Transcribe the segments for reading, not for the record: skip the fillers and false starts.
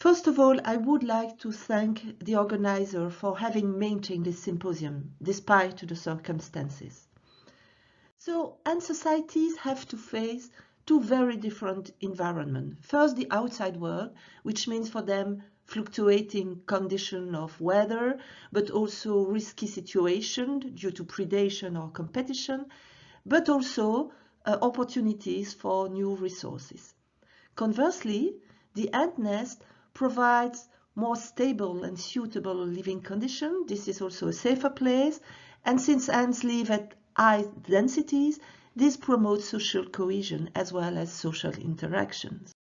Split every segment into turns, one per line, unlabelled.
First of all, I would like to thank the organizer for having maintained this symposium, despite the circumstances. So, and societies have to face two very different environments. First, the outside world, which means for them fluctuating condition of weather, but also risky situation due to predation or competition, but also opportunities for new resources. Conversely, the ant nest provides more stable and suitable living conditions. This is also a safer place, and since ants live at high densities, this promotes social cohesion as well as social interactions.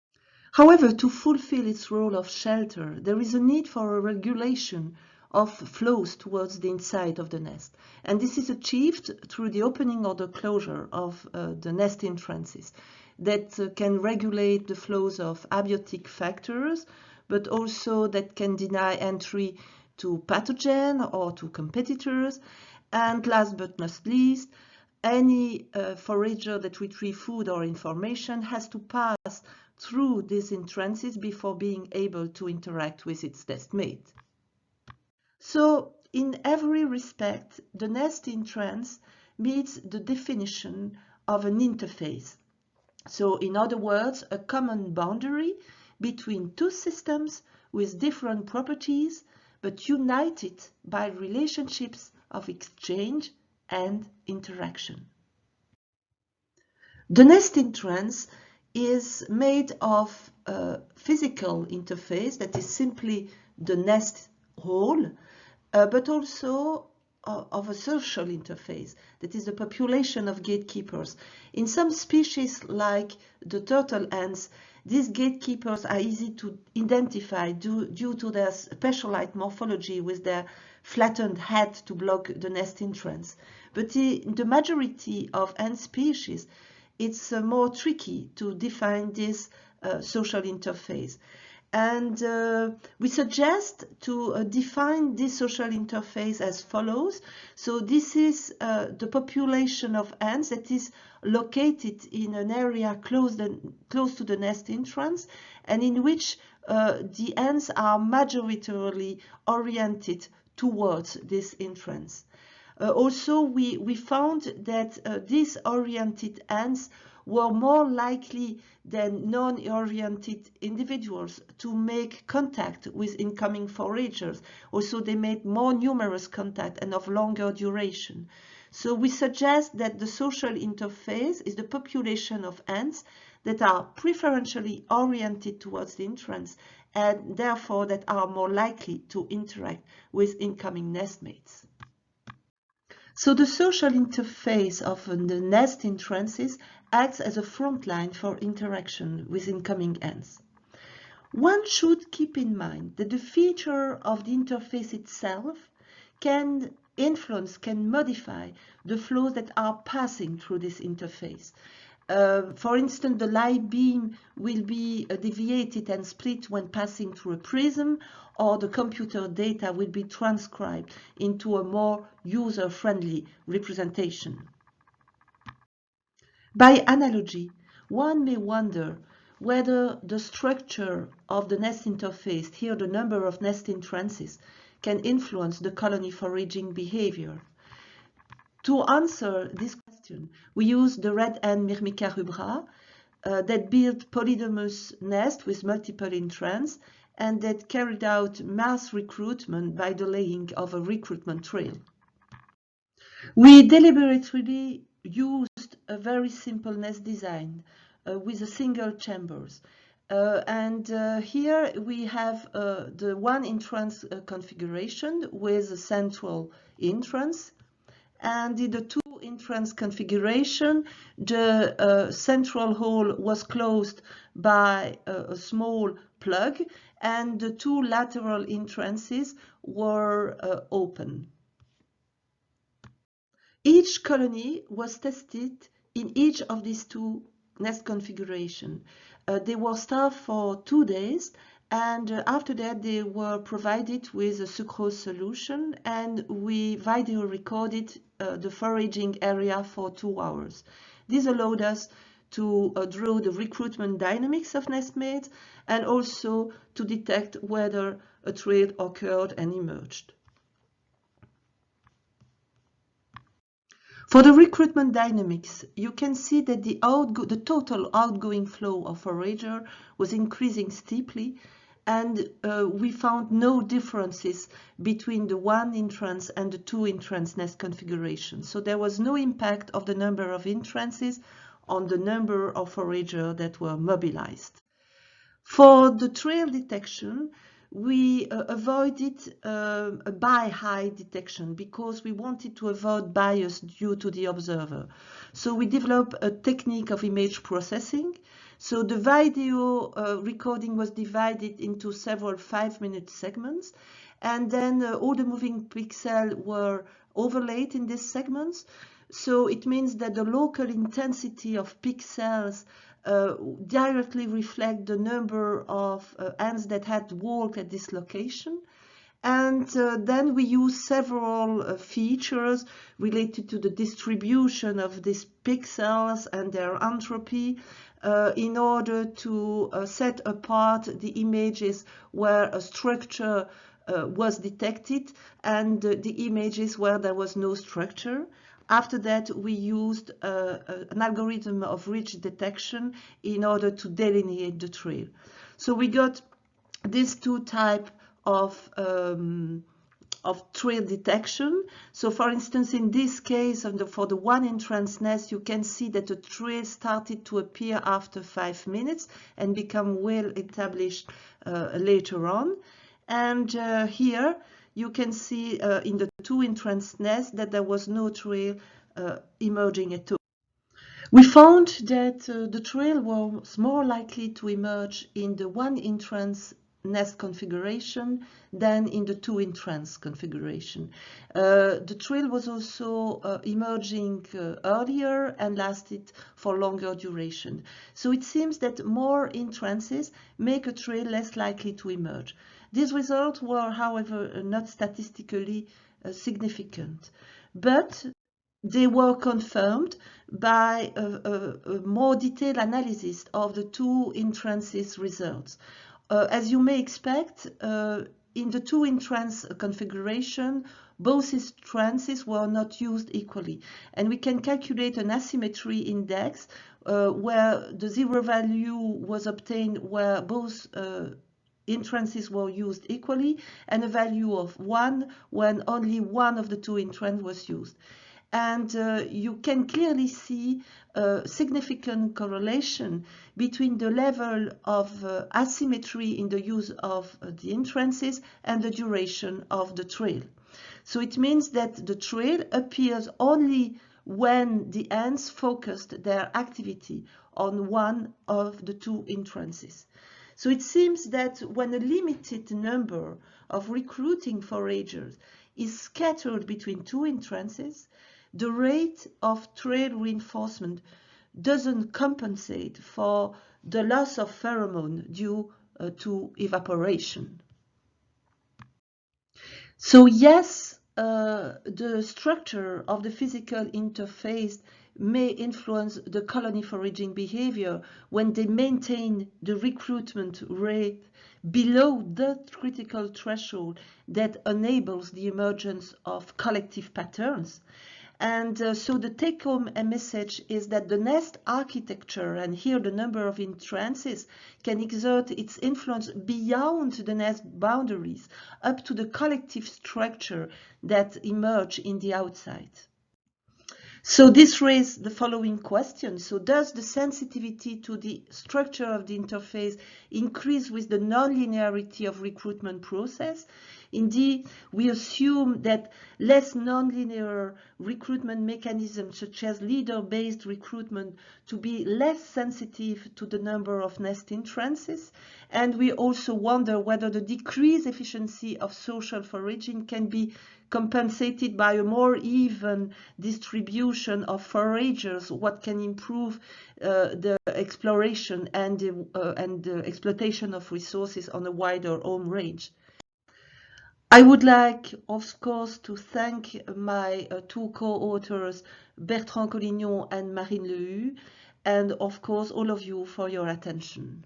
However, to fulfill its role of shelter, there is a need for a regulation of flows towards the inside of the nest. And this is achieved through the opening or the closure of the nest entrances that can regulate the flows of abiotic factors, but also that can deny entry to pathogen or to competitors. And last but not least, any forager that retrieves food or information has to pass through these entrances before being able to interact with its nest mate. So, in every respect, the nest entrance meets the definition of an interface. So, in other words, a common boundary between two systems with different properties, but united by relationships of exchange and interaction. The nest entrance is made of a physical interface that is simply the nest hole, but also of a social interface, that is the population of gatekeepers. In some species like the turtle ants, these gatekeepers are easy to identify due to their specialized morphology with their flattened head to block the nest entrance. But in the majority of ant species, it's more tricky to define this social interface. And we suggest to define this social interface as follows. So this is the population of ants that is located in an area close to the nest entrance, and in which the ants are majoritarily oriented towards this entrance. Also, we found that these oriented ants were more likely than non-oriented individuals to make contact with incoming foragers. Also, they made more numerous contact and of longer duration. So we suggest that the social interface is the population of ants that are preferentially oriented towards the entrance and therefore that are more likely to interact with incoming nestmates. So the social interface of the nest entrances acts as a front line for interaction with incoming ants. One should keep in mind that the feature of the interface itself can influence, can modify the flows that are passing through this interface. For instance, the light beam will be deviated and split when passing through a prism, or the computer data will be transcribed into a more user-friendly representation. By analogy, one may wonder whether the structure of the nest interface, here the number of nest entrances, can influence the colony foraging behavior. To answer this question, we use the red ant Myrmica rubra that built polygamous nests with multiple entrances and that carried out mass recruitment by the laying of a recruitment trail. We deliberately used a very simple nest design with a single chambers. Here we have the one entrance configuration with a central entrance. And in the two entrance configuration, the central hole was closed by a small plug, and the two lateral entrances were open. Each colony was tested in each of these two nest configurations. They were staffed for 2 days, and after that they were provided with a sucrose solution, and we video recorded the foraging area for 2 hours. This allowed us to draw the recruitment dynamics of nestmates and also to detect whether a trail occurred and emerged. For the recruitment dynamics, you can see that the total outgoing flow of forager was increasing steeply, and we found no differences between the one entrance and the two entrance nest configuration. So there was no impact of the number of entrances on the number of forager that were mobilized. For the trail detection, we avoided a buy-high detection because we wanted to avoid bias due to the observer. So we developed a technique of image processing. So the video recording was divided into several 5-minute segments, and then all the moving pixels were overlaid in these segments. So it means that the local intensity of pixels directly reflect the number of ants that had walked at this location. And then we use several features related to the distribution of these pixels and their entropy in order to set apart the images where a structure was detected and the images where there was no structure. After that, we used an algorithm of ridge detection in order to delineate the trail. So we got these two types of trail detection. So for instance, in this case, for the one entrance nest, you can see that the trail started to appear after 5 minutes and become well established later on. And here you can see in the two entrance nests that there was no trail emerging at all. We found that the trail was more likely to emerge in the one entrance nest configuration than in the two entrance configuration. The trail was also emerging earlier and lasted for longer duration. So it seems that more entrances make a trail less likely to emerge. These results were, however, not statistically significant, but they were confirmed by a more detailed analysis of the two entrances results. As you may expect, in the two entrance configuration, both entrances were not used equally. And we can calculate an asymmetry index where the zero value was obtained where both entrances were used equally, and a value of 1 when only one of the two entrances was used. And you can clearly see a significant correlation between the level of asymmetry in the use of the entrances and the duration of the trail. So it means that the trail appears only when the ants focused their activity on one of the two entrances. So it seems that when a limited number of recruiting foragers is scattered between two entrances, the rate of trail reinforcement doesn't compensate for the loss of pheromone due to evaporation. So yes, the structure of the physical interface may influence the colony foraging behavior when they maintain the recruitment rate below the critical threshold that enables the emergence of collective patterns. And so the take-home message is that the nest architecture, and here the number of entrances, can exert its influence beyond the nest boundaries, up to the collective structure that emerge in the outside. So this raised the following question. So does the sensitivity to the structure of the interface increase with the nonlinearity of recruitment process? Indeed, we assume that less nonlinear recruitment mechanisms such as leader-based recruitment to be less sensitive to the number of nest entrances. And we also wonder whether the decreased efficiency of social foraging can be compensated by a more even distribution of foragers, what can improve the exploration and the exploitation of resources on a wider home range. I would like, of course, to thank my two co-authors, Bertrand Collignon and Marine Lehu, and of course all of you for your attention.